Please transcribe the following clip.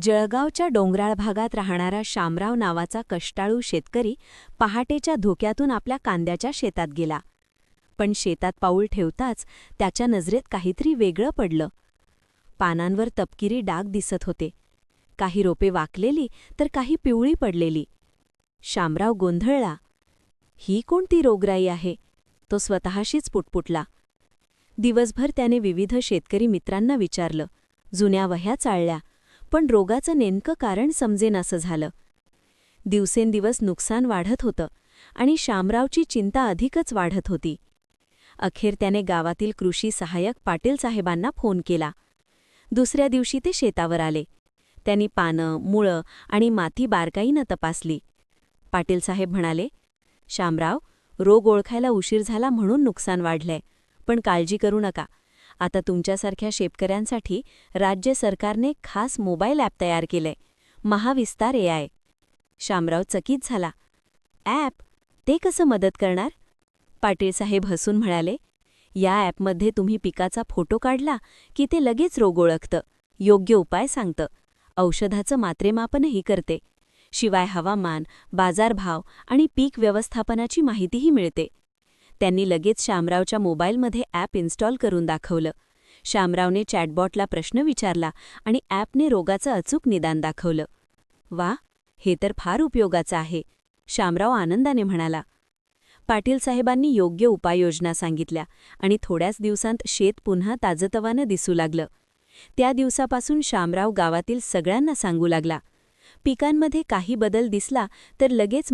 जळगावच्या डोंगराळ भागात राहणारा शामराव नावाचा कष्टाळू शेतकरी पहाटेच्या धोक्यातून आपल्या कांद्याच्या शेतात गेला. पण शेतात पाऊल ठेवताच त्याच्या नजरेत काहीतरी वेगळं पडलं. पानांवर तपकिरी डाग दिसत होते. काही रोपे वाकलेली तर काही पिवळी पडलेली. शामराव गोंधळला. ही कोणती रोगराई आहे? तो स्वतःशीच पुटपुटला. दिवसभर त्याने विविध शेतकरी मित्रांना विचारलं, जुन्या वह्या चाळल्या, पण रोगाचं नेमकं कारण समजेनासं झालं. दिवसेंदिवस नुकसान वाढत होतं आणि शामरावची चिंता अधिकच वाढत होती. अखेर त्याने गावातील कृषी सहाय्यक पाटील साहेबांना फोन केला. दुसऱ्या दिवशी ते शेतावर आले. त्यांनी पानं, मुळं आणि माती बारकाईनं तपासली. पाटील साहेब म्हणाले, शामराव, रोग ओळखायला उशीर झाला म्हणून नुकसान वाढलंय, पण काळजी करू नका. आता तुमच्यासारख्या शेतकऱ्यांसाठी राज्य सरकारने खास मोबाईल ॲप तयार केलंय, महाविस्तार AI. शामराव चकित झाला. ॲप? ते कसं मदत करणार? पाटील साहेब हसून म्हणाले, या ॲपमध्ये तुम्ही पिकाचा फोटो काढला की ते लगेच रोग ओळखतं, योग्य उपाय सांगतं, औषधाचं मात्रेमापनही करते. शिवाय हवामान, बाजारभाव आणि पीक व्यवस्थापनाची माहितीही मिळते. त्यांनी लगेच शामरावच्या मोबाईलमध्ये ॲप इन्स्टॉल करून दाखवलं. शामरावने चॅटबॉटला प्रश्न विचारला आणि ॲपने रोगाचं अचूक निदान दाखवलं. वा, हे तर फार उपयोगाचं आहे, शामराव आनंदाने म्हणाला. पाटील साहेबांनी योग्य उपाययोजना सांगितल्या आणि थोड्याच दिवसांत शेत पुन्हा ताजतवानं दिसू लागलं. त्या दिवसापासून शामराव गावातील सगळ्यांना सांगू लागला. पिकांमध्ये काही बदल दिसला तर लगेच